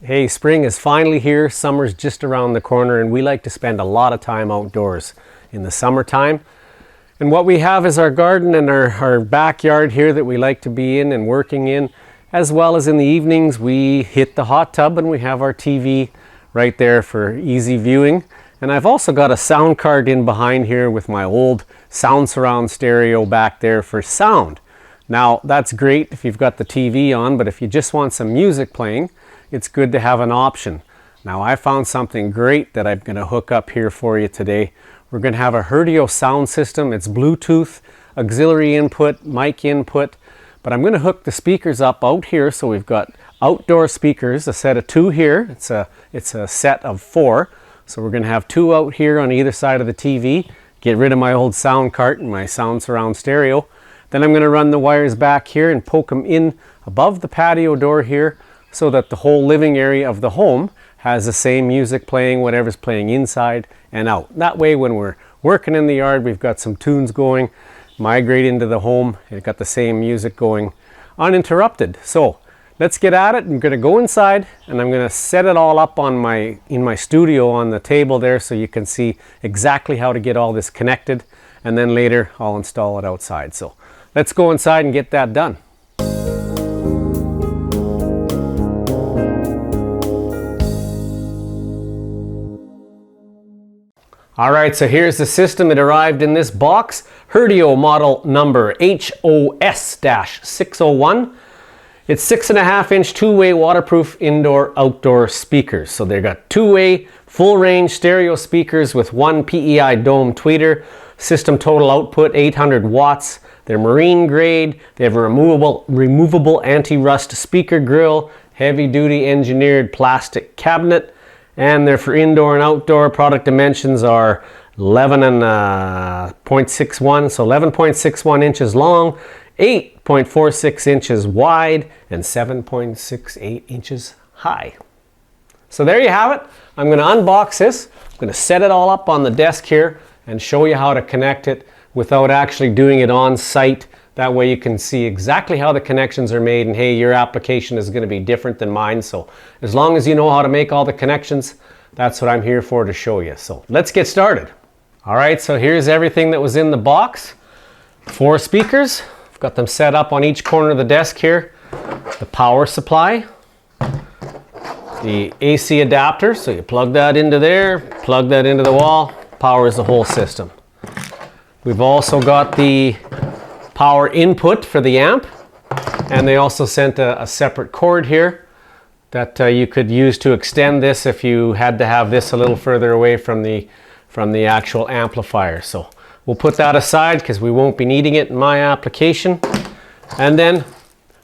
Hey, spring is finally here, summer's just around the corner, and we like to spend a lot of time outdoors in the summertime. And what we have is our garden and our backyard here that we like to be in and working in, as well as in the evenings we hit the hot tub and we have our TV right there for easy viewing. And I've also got a sound card in behind here with my old sound surround stereo back there for sound. Now that's great if you've got the TV on, but if you just want some music playing, it's good to have an option. Now I found something great that I'm going to hook up here for you today. We're going to have a Herdio sound system. It's Bluetooth, auxiliary input, mic input, but I'm going to hook the speakers up out here. So we've got outdoor speakers, a set of 2 here. It's a set of 4. So we're going to have 2 out here on either side of the TV. Get rid of my old sound cart and my sound surround stereo. Then I'm going to run the wires back here and poke them in above the patio door here, so that the whole living area of the home has the same music playing, whatever's playing inside and out. That way when we're working in the yard, we've got some tunes going, migrate into the home, and got the same music going uninterrupted. So let's get at it. I'm going to go inside and I'm going to set it all up on in my studio on the table there so you can see exactly how to get all this connected, and then later I'll install it outside. So let's go inside and get that done. Alright, so here's the system. It arrived in this box. Herdio model number HOS-601. It's 6.5-inch two-way waterproof indoor-outdoor speakers. So they've got 2-way full-range stereo speakers with 1 PEI dome tweeter. System total output 800 watts. They're marine grade. They have a removable anti-rust speaker grill, heavy-duty engineered plastic cabinet. And they're for indoor and outdoor. Product dimensions are 11.61, so 11.61 inches long, 8.46 inches wide, and 7.68 inches high. So there you have it. I'm going to unbox this. I'm going to set it all up on the desk here and show you how to connect it without actually doing it on site. That way you can see exactly how the connections are made, and hey, your application is going to be different than mine. So as long as you know how to make all the connections, that's what I'm here for, to show you. So let's get started. All right, so here's everything that was in the box. 4 speakers. I've got them set up on each corner of the desk here. The power supply. The AC adapter, so you plug that into there, plug that into the wall, powers the whole system. We've also got the power input for the amp, and they also sent a separate cord here that you could use to extend this if you had to have this a little further away from the actual amplifier. So we'll put that aside because we won't be needing it in my application. And then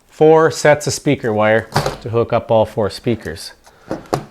4 sets of speaker wire to hook up all 4 speakers.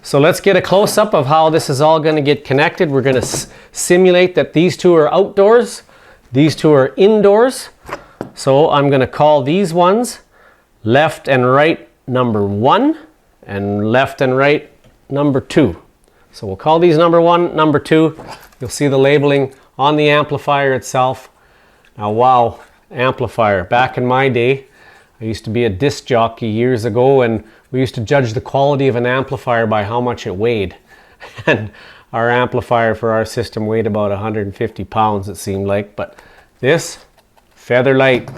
So let's get a close-up of how this is all going to get connected. We're going to simulate that these 2 are outdoors, these 2 are indoors. So I'm going to call these ones left and right number 1 and left and right number 2. So we'll call these number 1, number 2. You'll see the labeling on the amplifier itself. Now, wow, amplifier. Back in my day, I used to be a disc jockey years ago, and we used to judge the quality of an amplifier by how much it weighed. And our amplifier for our system weighed about 150 pounds, it seemed like. But this, feather light.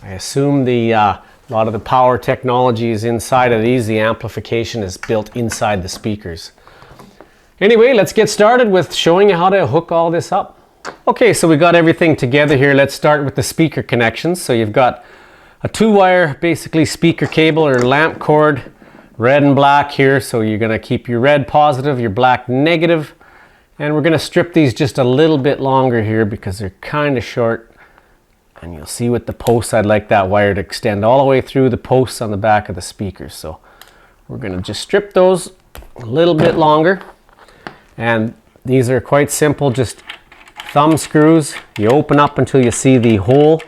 I assume a lot of the power technology is inside of these. The amplification is built inside the speakers. Anyway, let's get started with showing you how to hook all this up. Okay, so we got everything together here. Let's start with the speaker connections. So you've got a 2-wire, basically speaker cable or lamp cord, red and black here. So you're going to keep your red positive, your black negative. And we're going to strip these just a little bit longer here because they're kind of short. And you'll see with the posts, I'd like that wire to extend all the way through the posts on the back of the speakers. So we're going to just strip those a little bit longer. And these are quite simple, just thumb screws. You open up until you see the hole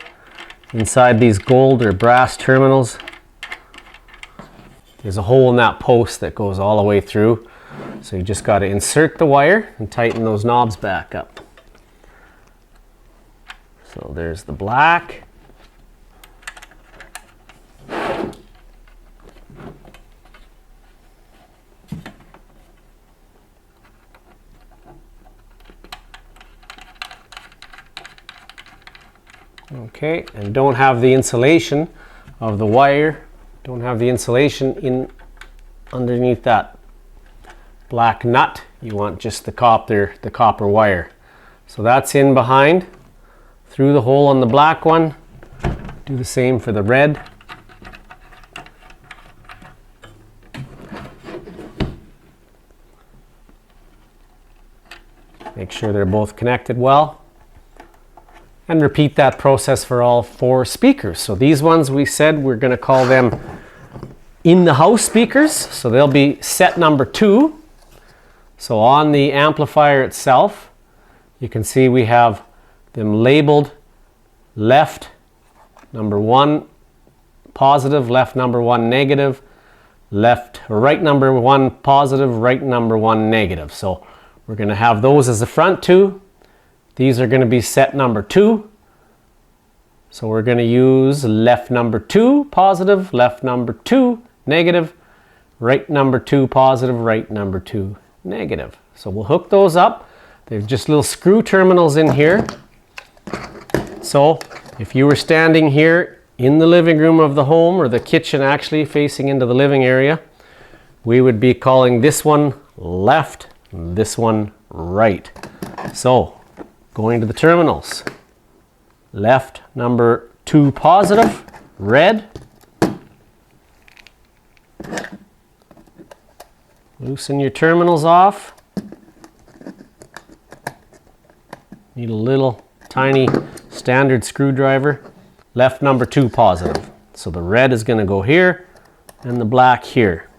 inside these gold or brass terminals. There's a hole in that post that goes all the way through. So you just got to insert the wire and tighten those knobs back up. So there's the black. Okay, and don't have the insulation of the wire, don't have the insulation in underneath that black nut. You want just the copper wire. So that's in behind through the hole on the black one. Do the same for the red. Make sure they're both connected well. And repeat that process for all 4 speakers. So these ones we said we're going to call them in the house speakers. So they'll be set number 2. So on the amplifier itself, you can see we have them labeled left number 1 positive, left number 1 negative, right number 1 positive, right number 1 negative. So we're going to have those as the front 2. These are going to be set number 2. So we're going to use left number 2 positive, left number 2 negative, right number 2 positive, right number 2 negative. So we'll hook those up. There's just little screw terminals in here. So if you were standing here in the living room of the home, or the kitchen actually facing into the living area, we would be calling this one left, this one right. So going to the terminals, left number 2 positive, red. Loosen your terminals off. Need a little tiny standard screwdriver. Left number 2 positive. So the red is going to go here and the black here.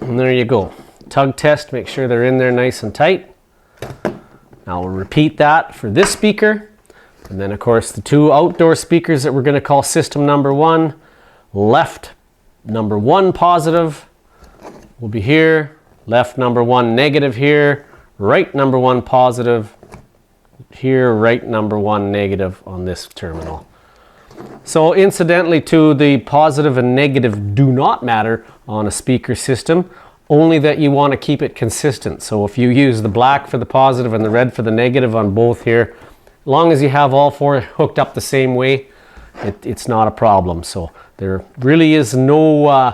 And there you go. Tug test, make sure they're in there nice and tight. Now we'll repeat that for this speaker. And then of course the 2 outdoor speakers that we're going to call system number 1. Left number 1 positive will be here. Left number 1 negative here. Right number 1 positive here. Right number 1 negative on this terminal. So incidentally too, the positive and negative do not matter on a speaker system. Only that you want to keep it consistent. So if you use the black for the positive and the red for the negative on both here, as long as you have all 4 hooked up the same way, it's not a problem. So there really is no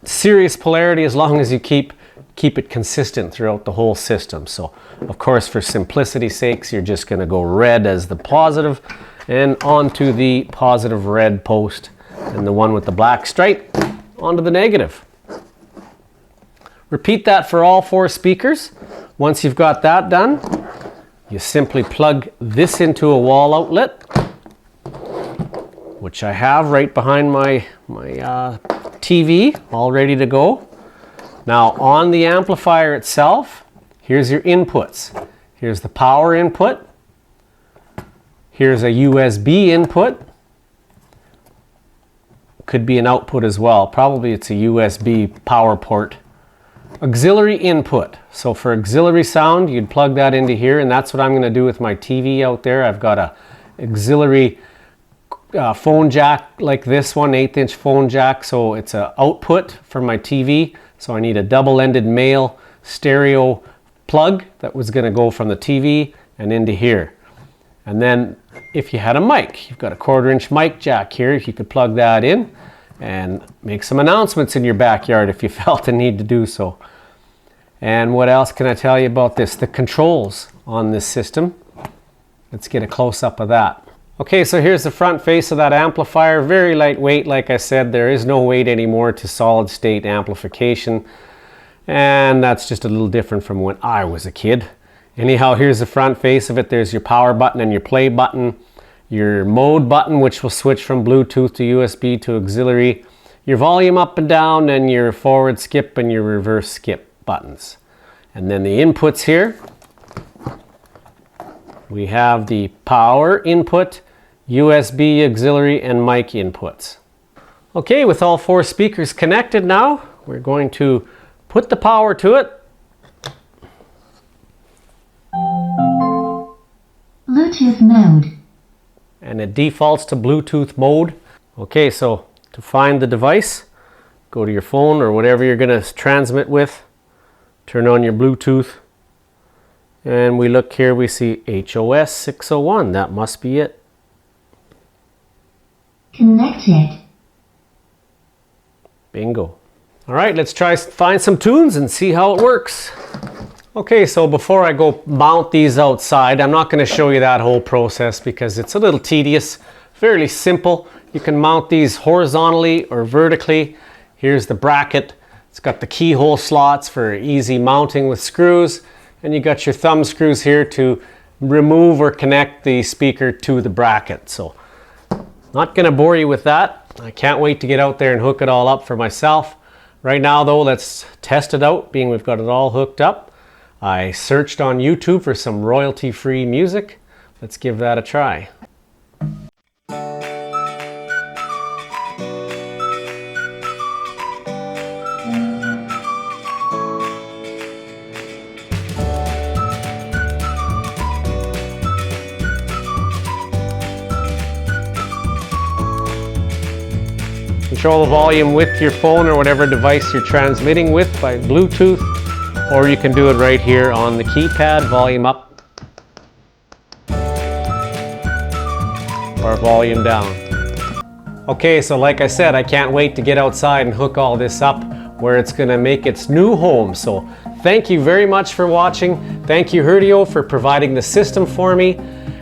serious polarity as long as you keep it consistent throughout the whole system. So of course, for simplicity's sakes, you're just going to go red as the positive and onto the positive red post, and the one with the black stripe onto the negative. Repeat that for all 4 speakers. Once you've got that done, you simply plug this into a wall outlet, which I have right behind my TV, all ready to go. Now on the amplifier itself, here's your inputs. Here's the power input. Here's a USB input. Could be an output as well. Probably it's a USB power port. Auxiliary input. So for auxiliary sound, you'd plug that into here, and that's what I'm going to do with my TV out there. I've got a auxiliary phone jack like this one, 1/8" phone jack. So it's an output for my TV. So I need a double-ended male stereo plug that was going to go from the TV and into here. And then if you had a mic, you've got a 1/4" mic jack here, you could plug that in and make some announcements in your backyard if you felt the need to do so. And what else can I tell you about this? The controls on this system. Let's get a close-up of that. Okay, so here's the front face of that amplifier. Very lightweight, like I said. There is no weight anymore to solid-state amplification. And that's just a little different from when I was a kid. Anyhow, here's the front face of it. There's your power button and your play button. Your mode button, which will switch from Bluetooth to USB to auxiliary. Your volume up and down, and your forward skip and your reverse skip buttons. And then the inputs here. We have the power input, USB, auxiliary, and mic inputs. Okay, with all 4 speakers connected now, we're going to put the power to it. Bluetooth mode. And it defaults to Bluetooth mode. Okay, so to find the device, go to your phone or whatever you're going to transmit with, turn on your Bluetooth, And we look here, we see HOS 601. That must be it. Connected. Bingo. All right, let's try find some tunes and see how it works. Okay, so before I go mount these outside, I'm not going to show you that whole process because it's a little tedious, fairly simple. You can mount these horizontally or vertically. Here's the bracket. It's got the keyhole slots for easy mounting with screws, and you got your thumb screws here to remove or connect the speaker to the bracket. So, not going to bore you with that. I can't wait to get out there and hook it all up for myself. Right now though, let's test it out, being we've got it all hooked up. I searched on YouTube for some royalty-free music. Let's give that a try. Control the volume with your phone or whatever device you're transmitting with by Bluetooth, or you can do it right here on the keypad, volume up or volume down. Okay, so like I said, I can't wait to get outside and hook all this up where it's going to make its new home. So thank you very much for watching. Thank you, Herdio, for providing the system for me.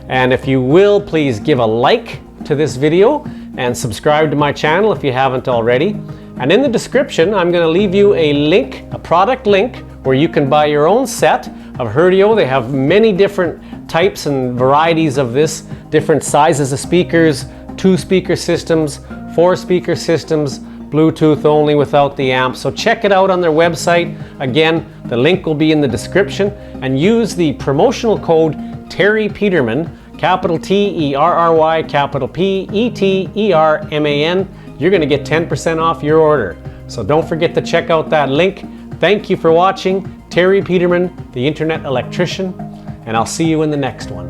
And if you will, please give a like to this video and subscribe to my channel if you haven't already. And in the description, I'm going to leave you a link, a product link, where you can buy your own set of Herdio. They have many different types and varieties of this, different sizes of speakers, 2-speaker systems, 4-speaker systems, Bluetooth only without the amp. So check it out on their website. Again, the link will be in the description, and use the promotional code Terry Peterman, capital T-E-R-R-Y, capital P-E-T-E-R-M-A-N. You're going to get 10% off your order. So don't forget to check out that link. Thank you for watching. Terry Peterman, the Internet Electrician, and I'll see you in the next one.